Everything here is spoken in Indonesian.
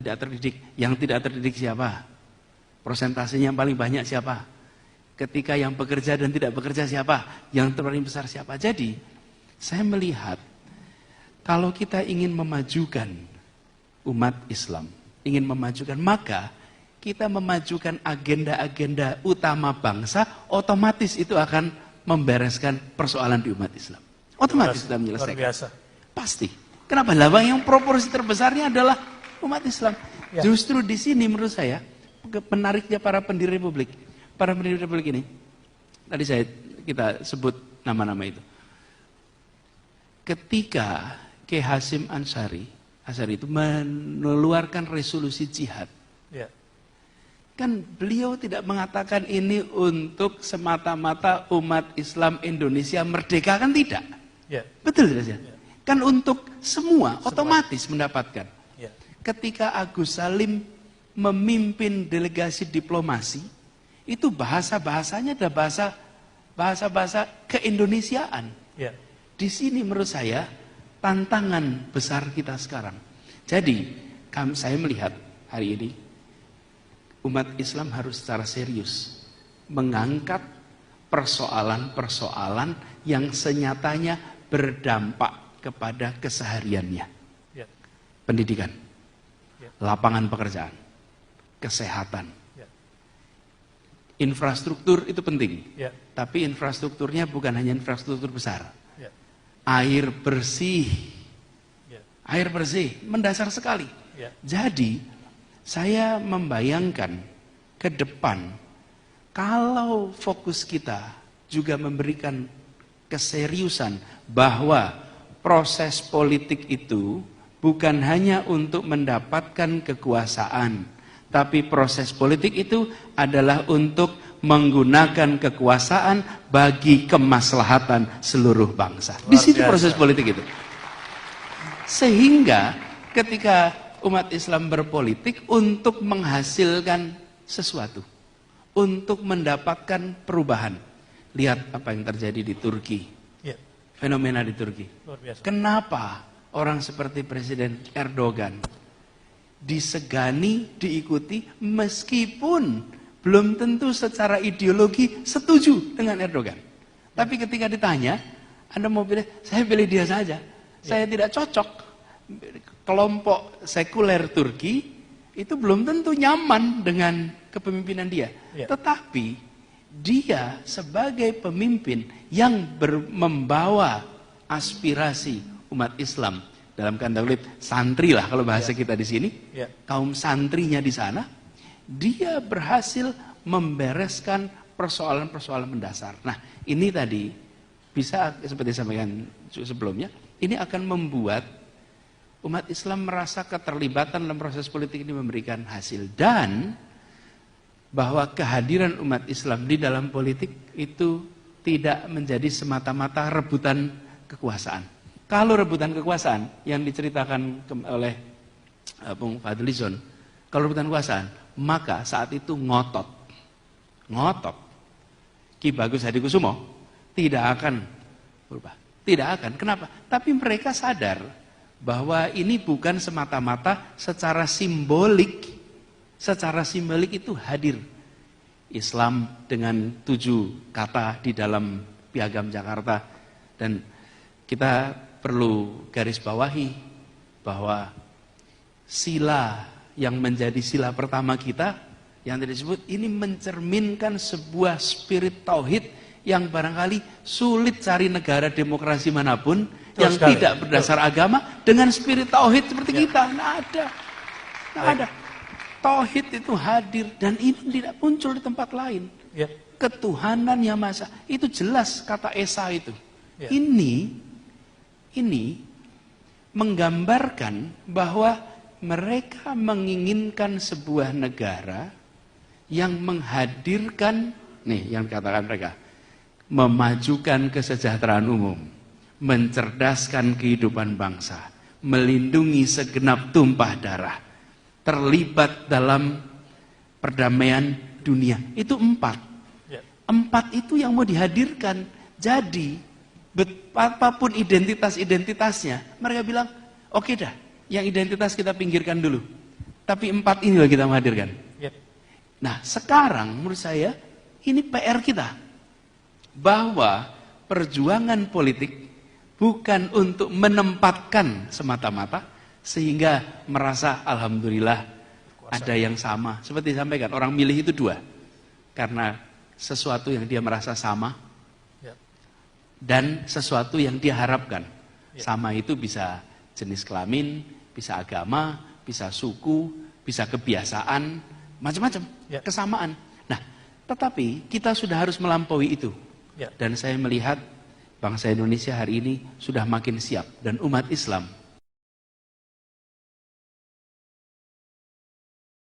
tidak terdidik. Yang tidak terdidik siapa? Persentasenya yang paling banyak siapa? Ketika yang bekerja dan tidak bekerja siapa? Yang paling besar siapa? Jadi, saya melihat kalau kita ingin memajukan umat Islam, ingin memajukan, maka kita memajukan agenda-agenda utama bangsa, otomatis itu akan membereskan persoalan di umat Islam. Otomatis kita menyelesaikan. Luar biasa. Pasti. Kenapa? Lah, yang proporsi terbesarnya adalah umat Islam. Ya. Justru di sini menurut saya penariknya para pendiri republik. Para pendiri republik ini, tadi kita sebut nama-nama itu. Ketika Kiai Hasyim Asy'ari itu mengeluarkan resolusi jihad. Ya. Kan beliau tidak mengatakan ini untuk semata-mata umat Islam Indonesia merdeka, kan tidak. Ya. Betul tidak sih? Ya. Kan untuk semua otomatis mendapatkan. Ya. Ketika Agus Salim memimpin delegasi diplomasi, itu bahasa-bahasanya adalah bahasa keindonesiaan. Ya. Di sini menurut saya tantangan besar kita sekarang. Jadi, saya melihat hari ini umat Islam harus secara serius mengangkat persoalan-persoalan yang senyatanya berdampak kepada kesehariannya. Ya. Pendidikan, Ya. lapangan pekerjaan, kesehatan, Ya. infrastruktur itu penting. Ya. Tapi infrastrukturnya bukan hanya infrastruktur besar. Ya. Air bersih. Ya. Air bersih, mendasar sekali. Ya. Jadi, saya membayangkan ke depan, kalau fokus kita juga memberikan keseriusan bahwa proses politik itu bukan hanya untuk mendapatkan kekuasaan, tapi proses politik itu adalah untuk menggunakan kekuasaan bagi kemaslahatan seluruh bangsa. Di situ proses politik itu. Sehingga ketika umat Islam berpolitik untuk menghasilkan sesuatu, untuk mendapatkan perubahan. Lihat apa yang terjadi di Turki. Ya. Fenomena di Turki. Luar biasa. Kenapa orang seperti Presiden Erdogan disegani, diikuti, meskipun belum tentu secara ideologi setuju dengan Erdogan. Tapi ketika ditanya, Anda mau pilih, saya pilih dia saja. Saya tidak cocok. Kelompok sekuler Turki itu belum tentu nyaman dengan kepemimpinan dia. Ya. Tetapi dia sebagai pemimpin yang membawa aspirasi umat Islam, dalam kata kutip santri lah kalau bahasa kita di sini, kaum santrinya di sana, dia berhasil membereskan persoalan-persoalan mendasar. Nah, ini tadi bisa seperti sampaikan sebelumnya, ini akan membuat umat Islam merasa keterlibatan dalam proses politik ini memberikan hasil, dan bahwa kehadiran umat Islam di dalam politik itu tidak menjadi semata-mata rebutan kekuasaan. Kalau rebutan kekuasaan yang diceritakan oleh Bung Fadlizon, kalau rebutan kekuasaan, maka saat itu ngotot. Ki Bagus Hadikusumo tidak akan berubah. Tidak akan. Kenapa? Tapi mereka sadar bahwa ini bukan semata-mata secara simbolik. Secara simbolik itu hadir Islam dengan 7 kata di dalam Piagam Jakarta. Dan kita perlu garis bawahi bahwa sila yang menjadi sila pertama kita yang tadi disebut ini mencerminkan sebuah spirit tauhid yang barangkali sulit cari negara demokrasi manapun yang tidak berdasar agama dengan spirit tauhid seperti kita. Nggak ada. Tauhid itu hadir dan ini tidak muncul di tempat lain. Ya. Ketuhanan yang Maha Esa itu jelas kata Esa itu. Ya. Ini menggambarkan bahwa mereka menginginkan sebuah negara yang menghadirkan, nih yang dikatakan mereka, memajukan kesejahteraan umum, mencerdaskan kehidupan bangsa, melindungi segenap tumpah darah, terlibat dalam perdamaian dunia. Itu 4. Ya. 4 itu yang mau dihadirkan. Jadi, apapun identitas-identitasnya, mereka bilang, oke dah, yang identitas kita pinggirkan dulu. tapi 4 ini loh kita menghadirkan. Ya. Nah, sekarang menurut saya ini PR kita. Bahwa perjuangan politik bukan untuk menempatkan semata-mata sehingga merasa alhamdulillah ada yang sama. Seperti disampaikan, orang milih itu 2. Karena sesuatu yang dia merasa sama dan sesuatu yang dia harapkan. Sama itu bisa jenis kelamin, bisa agama, bisa suku, bisa kebiasaan, macam-macam, kesamaan. Nah, tetapi kita sudah harus melampaui itu. Dan saya melihat bangsa Indonesia hari ini sudah makin siap dan umat Islam